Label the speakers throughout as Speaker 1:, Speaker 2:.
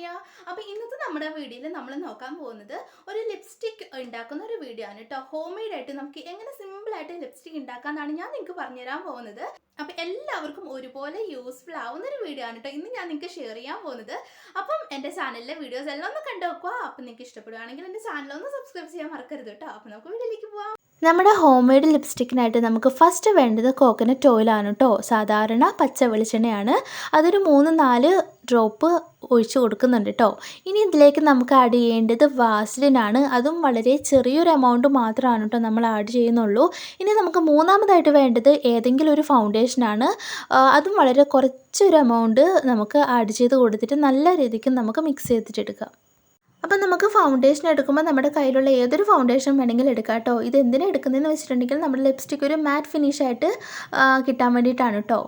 Speaker 1: സോണിയ. അപ്പോൾ ഇന്നത്തെ നമ്മുടെ വീഡിയോയിൽ നമ്മൾ നോക്കാൻ പോകുന്നത് ഒരു ലിപ്സ്റ്റിക് ഉണ്ടാക്കുന്ന ഒരു വീഡിയോ ആണ് കേട്ടോ. ഹോം മെയ്ഡ് ആയിട്ട് നമുക്ക് എങ്ങനെ സിമ്പിൾ ആയിട്ട് ലിപ്സ്റ്റിക് ഉണ്ടാക്കാന്നാണ് ഞാൻ നിങ്ങൾക്ക് പറഞ്ഞുതരാൻ പോകുന്നത്. അപ്പോൾ എല്ലാവർക്കും ഒരുപോലെ യൂസ്ഫുൾ ആവുന്ന ഒരു വീഡിയോ ആണ് കേട്ടോ ഇന്ന് ഞാൻ നിങ്ങൾക്ക് ഷെയർ ചെയ്യാൻ പോകുന്നത്. അപ്പം എൻ്റെ ചാനലിലെ വീഡിയോസ് എല്ലാം ഒന്ന് കണ്ടു നോക്കുക. അപ്പം നിങ്ങൾക്ക് ഇഷ്ടപ്പെടുകയാണെങ്കിൽ എൻ്റെ ചാനൽ ഒന്ന് സബ്സ്ക്രൈബ് ചെയ്യാൻ മറക്കരുത് കേട്ടോ. അപ്പോൾ നമുക്ക് വീഡിയോയിലേക്ക് പോവാം. നമ്മുടെ ഹോം മെയ്ഡ് ലിപ്സ്റ്റിക്കിനായിട്ട് നമുക്ക് ഫസ്റ്റ് വേണ്ടത് കോക്കനട്ട് ഓയിലാണ് കേട്ടോ. സാധാരണ പച്ച വെളിച്ചെണ്ണയാണ്. അതൊരു 3-4 ഡ്രോപ്പ് ഒഴിച്ച് കൊടുക്കുന്നുണ്ട് കേട്ടോ. ഇനി ഇതിലേക്ക് നമുക്ക് ആഡ് ചെയ്യേണ്ടത് വാസ്ലിനാണ്. അതും വളരെ ചെറിയൊരു എമൗണ്ട് മാത്രമാണ് കേട്ടോ നമ്മൾ ആഡ് ചെയ്യുന്നുള്ളൂ. ഇനി നമുക്ക് മൂന്നാമതായിട്ട് വേണ്ടത് ഏതെങ്കിലും ഒരു ഫൗണ്ടേഷനാണ്. അതും വളരെ കുറച്ചൊരു എമൗണ്ട് നമുക്ക് ആഡ് ചെയ്ത് കൊടുത്തിട്ട് നല്ല രീതിക്ക് നമുക്ക് മിക്സ് ചെയ്തിട്ടെടുക്കാം. അപ്പം നമുക്ക് ഫൗണ്ടേഷൻ എടുക്കുമ്പോൾ നമ്മുടെ കയ്യിലുള്ള ഏതൊരു ഫൗണ്ടേഷൻ വേണമെങ്കിലും എടുക്കാം കേട്ടോ. ഇത് എന്തിനാണ് എടുക്കുന്നതെന്ന് വെച്ചിട്ടുണ്ടെങ്കിൽ നമ്മുടെ ലിപ്സ്റ്റിക് ഒരു മാറ്റ് ഫിനിഷായിട്ട് കിട്ടാൻ വേണ്ടിയിട്ടാണ് കേട്ടോ.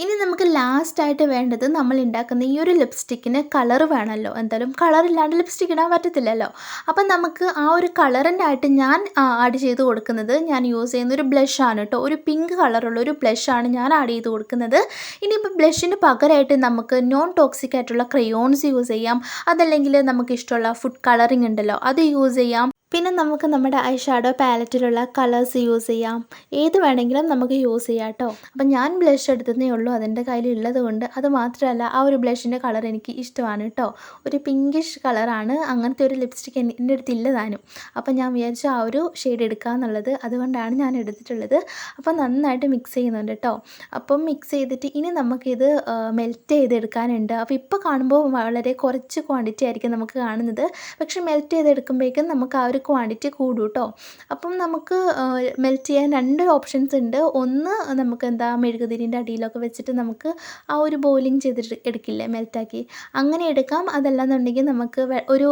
Speaker 1: ഇനി നമുക്ക് ലാസ്റ്റായിട്ട് വേണ്ടത് നമ്മൾ ഉണ്ടാക്കുന്ന ഈ ഒരു ലിപ്സ്റ്റിക്കിന് കളർ വേണമല്ലോ. എന്തായാലും കളർ ഇല്ലാണ്ട് ലിപ്സ്റ്റിക് ഇടാൻ പറ്റത്തില്ലല്ലോ. അപ്പം നമുക്ക് ആ ഒരു കളറിനായിട്ട് ഞാൻ ആഡ് ചെയ്ത് കൊടുക്കുന്നത്, ഞാൻ യൂസ് ചെയ്യുന്ന ഒരു ബ്ലഷാണ് കേട്ടോ. ഒരു പിങ്ക് കളറുള്ള ഒരു ബ്ലഷാണ് ഞാൻ ആഡ് ചെയ്ത് കൊടുക്കുന്നത്. ഇനിയിപ്പോൾ ബ്ലഷിന് പകരമായിട്ട് നമുക്ക് നോൺ ടോക്സിക് ആയിട്ടുള്ള ക്രയോൺസ് യൂസ് ചെയ്യാം. അതല്ലെങ്കിൽ നമുക്ക് ഇഷ്ടമുള്ള ഫുഡ് കളറിങ് ഉണ്ടല്ലോ, അത് യൂസ് ചെയ്യാം. പിന്നെ നമുക്ക് നമ്മുടെ ഐ ഷാഡോ പാലറ്റിലുള്ള കളേഴ്സ് യൂസ് ചെയ്യാം. ഏത് വേണമെങ്കിലും നമുക്ക് യൂസ് ചെയ്യാം കേട്ടോ. അപ്പം ഞാൻ ബ്ലഷ് എടുത്തതേ ഉള്ളൂ, അതെൻ്റെ കയ്യിലുള്ളത് കൊണ്ട്. അത് മാത്രമല്ല ആ ഒരു ബ്ലഷിൻ്റെ കളർ എനിക്ക് ഇഷ്ടമാണ് കേട്ടോ. ഒരു പിങ്കിഷ് കളറാണ്. അങ്ങനത്തെ ഒരു ലിപ്സ്റ്റിക് എൻ്റെ അടുത്ത് ഇല്ല താനും. അപ്പം ഞാൻ വിചാരിച്ചു ആ ഒരു ഷെയ്ഡ് എടുക്കാമെന്നുള്ളത്. അതുകൊണ്ടാണ് ഞാൻ എടുത്തിട്ടുള്ളത്. അപ്പം നന്നായിട്ട് മിക്സ് ചെയ്യുന്നുണ്ട് കേട്ടോ. അപ്പം മിക്സ് ചെയ്തിട്ട് ഇനി നമുക്കിത് മെൽറ്റ് ചെയ്തെടുക്കാനുണ്ട്. അപ്പോൾ ഇപ്പോൾ കാണുമ്പോൾ വളരെ കുറച്ച് ക്വാണ്ടിറ്റി ആയിരിക്കും നമുക്ക് കാണുന്നത്. പക്ഷേ മെൽറ്റ് ചെയ്തെടുക്കുമ്പോഴേക്കും നമുക്ക് ആ ഒരു ക്വാണ്ടിറ്റി കൂടും കേട്ടോ. അപ്പം നമുക്ക് മെൽറ്റ് ചെയ്യാൻ 2 ഓപ്ഷൻസ് ഉണ്ട്. ഒന്ന് നമുക്ക് മെഴുകുതിരിൻ്റെ അടിയിലൊക്കെ വെച്ചിട്ട് നമുക്ക് ആ ഒരു ബോയിലിംഗ് ചെയ്തിട്ട് എടുക്കില്ലേ, മെൽറ്റാക്കി, അങ്ങനെ എടുക്കാം. അതല്ലാന്നുണ്ടെങ്കിൽ നമുക്ക് ഒരു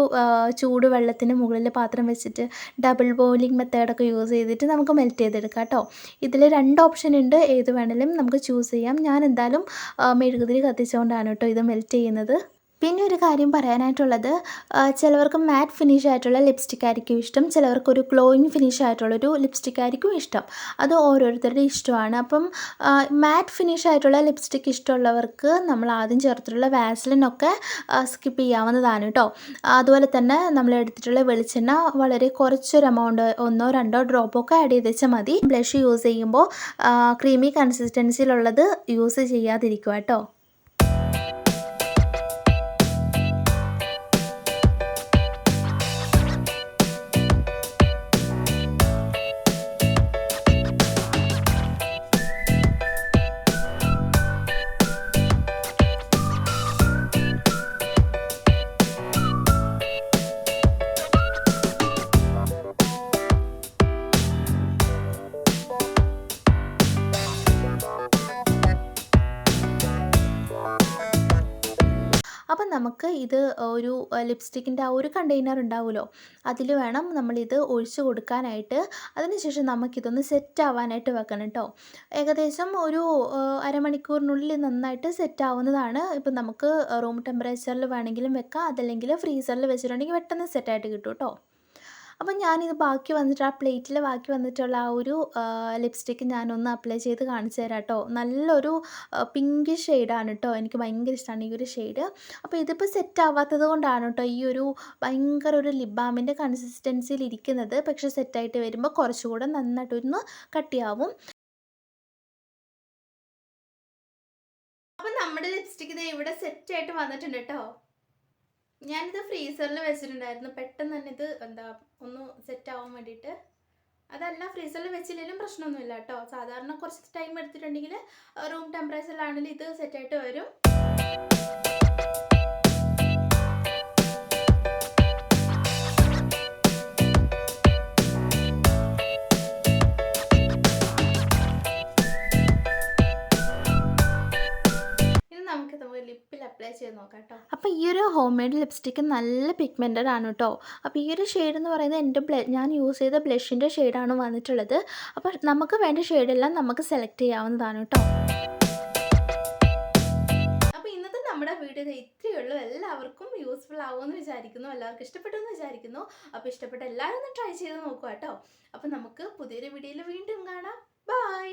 Speaker 1: ചൂട് വെള്ളത്തിന് മുകളിൽ പാത്രം വെച്ചിട്ട് ഡബിൾ ബോയിലിംഗ് മെത്തേഡൊക്കെ യൂസ് ചെയ്തിട്ട് നമുക്ക് മെൽറ്റ് ചെയ്തെടുക്കാം കേട്ടോ. ഇതിൽ 2 ഓപ്ഷൻ ഉണ്ട്. ഏത് വേണമെങ്കിലും നമുക്ക് ചൂസ് ചെയ്യാം. ഞാൻ എന്തായാലും മെഴുകുതിരി കത്തിച്ചുകൊണ്ടാണ് കേട്ടോ ഇത് മെൽറ്റ് ചെയ്യുന്നത്. പിന്നെ ഒരു കാര്യം പറയാനായിട്ടുള്ളത്, ചിലവർക്ക് മാറ്റ് ഫിനിഷ് ആയിട്ടുള്ള ലിപ്സ്റ്റിക് ആയിരിക്കും ഇഷ്ടം, ചിലവർക്കൊരു ഗ്ലോയിങ് ഫിനിഷ് ആയിട്ടുള്ളൊരു ലിപ്സ്റ്റിക് ആയിരിക്കും ഇഷ്ടം. അത് ഓരോരുത്തരുടെ ഇഷ്ടമാണ്. അപ്പം മാറ്റ് ഫിനിഷ് ആയിട്ടുള്ള ലിപ്സ്റ്റിക് ഇഷ്ടമുള്ളവർക്ക് നമ്മൾ ആദ്യം ചേർത്തിട്ടുള്ള വാസ്ലിനൊക്കെ സ്കിപ്പ് ചെയ്യാവുന്നതാണ് കേട്ടോ. അതുപോലെ തന്നെ നമ്മൾ എടുത്തിട്ടുള്ള വെളിച്ചെണ്ണ വളരെ കുറച്ചൊരു എമൗണ്ട്, 1-2 ഡ്രോപ്പൊക്കെ ആഡ് ചെയ്ത് വെച്ചാൽ മതി. ബ്ലഷ് യൂസ് ചെയ്യുമ്പോൾ ക്രീമി കൺസിസ്റ്റൻസിയിലുള്ളത് യൂസ് ചെയ്യാതിരിക്കുക കേട്ടോ. അപ്പം നമുക്ക് ഇത് ഒരു ലിപ്സ്റ്റിക്കിൻ്റെ ആ ഒരു കണ്ടെയ്നർ ഉണ്ടാവുമല്ലോ, അതിൽ വേണം നമ്മളിത് ഒഴിച്ച് കൊടുക്കാനായിട്ട്. അതിനുശേഷം നമുക്കിതൊന്ന് സെറ്റ് ആവാനായിട്ട് വെക്കണം കേട്ടോ. ഏകദേശം ഒരു അരമണിക്കൂറിനുള്ളിൽ നന്നായിട്ട് സെറ്റ് ആവുന്നതാണ്. ഇപ്പം നമുക്ക് റൂം ടെമ്പറേച്ചറിൽ വേണമെങ്കിലും വെക്കാം, അതല്ലെങ്കിൽ ഫ്രീസറിൽ വെച്ചിട്ടുണ്ടെങ്കിൽ പെട്ടെന്ന് സെറ്റായിട്ട് കിട്ടും കേട്ടോ. അപ്പം ഞാനിത് ബാക്കി വന്നിട്ട് ആ പ്ലേറ്റിൽ ബാക്കി വന്നിട്ടുള്ള ആ ഒരു ലിപ്സ്റ്റിക്ക് ഞാനൊന്ന് അപ്ലൈ ചെയ്ത് കാണിച്ചു തരാം കേട്ടോ. നല്ലൊരു പിങ്ക് ഷെയ്ഡാണ് കേട്ടോ. എനിക്ക് ഭയങ്കര ഇഷ്ടമാണ് ഈ ഒരു ഷെയ്ഡ്. അപ്പോൾ ഇതിപ്പോൾ സെറ്റ് ആവാത്തത് കൊണ്ടാണ് കേട്ടോ ഈ ഒരു ഭയങ്കര ഒരു ലിപ് ബാമിൻ്റെ കൺസിസ്റ്റൻസിയിൽ ഇരിക്കുന്നത്. പക്ഷേ സെറ്റായിട്ട് വരുമ്പോൾ കുറച്ചുകൂടെ നന്നായിട്ടൊന്ന് കട്ടിയാവും. അപ്പം നമ്മുടെ ലിപ്സ്റ്റിക്ക് ഇത് ഇവിടെ സെറ്റായിട്ട് വന്നിട്ടുണ്ട് കേട്ടോ. ഞാനിത് ഫ്രീസറിൽ വെച്ചിട്ടുണ്ടായിരുന്നു. പെട്ടെന്ന് തന്നെ ഇത് ഒന്ന് സെറ്റ് ആവാൻ വേണ്ടിയിട്ട്. അതല്ല, ഫ്രീസറിൽ വെച്ചില്ലെങ്കിലും പ്രശ്നമൊന്നുമില്ല കേട്ടോ. സാധാരണ കുറച്ച് ടൈം എടുത്തിട്ടുണ്ടെങ്കിൽ റൂം ടെമ്പറേച്ചറിലാണെങ്കിൽ ഇത് സെറ്റായിട്ട് വരും. ഇനി നമുക്ക് ലിപ്പിൽ അപ്ലൈ ചെയ്ത് നോക്കാം കേട്ടോ. അപ്പോൾ ഈ ഒരു ഹോം മെയ്ഡ് ലിപ്സ്റ്റിക്ക് നല്ല പിഗ്മെൻറ്റഡ് ആണ് കേട്ടോ. അപ്പോൾ ഈ ഒരു ഷെയ്ഡ് എന്ന് പറയുന്നത് ഞാൻ യൂസ് ചെയ്ത ബ്ലഷിൻ്റെ ഷെയ്ഡാണ് വന്നിട്ടുള്ളത്. അപ്പോൾ നമുക്ക് വേണ്ട ഷെയ്ഡെല്ലാം നമുക്ക് സെലക്ട് ചെയ്യാവുന്നതാണ് കേട്ടോ. അപ്പോൾ ഇന്നത്തെ നമ്മുടെ വീഡിയോ ഇത്രയേ ഉള്ളൂ. എല്ലാവർക്കും യൂസ്ഫുൾ ആവുമെന്ന് വിചാരിക്കുന്നു, എല്ലാവർക്കും ഇഷ്ടപ്പെട്ടു എന്ന് വിചാരിക്കുന്നു. അപ്പോൾ ഇഷ്ടപ്പെട്ട എല്ലാവരും ഒന്ന് ട്രൈ ചെയ്ത് നോക്കുക കേട്ടോ. അപ്പോൾ നമുക്ക് പുതിയൊരു വീഡിയോയിൽ വീണ്ടും കാണാം. ബൈ.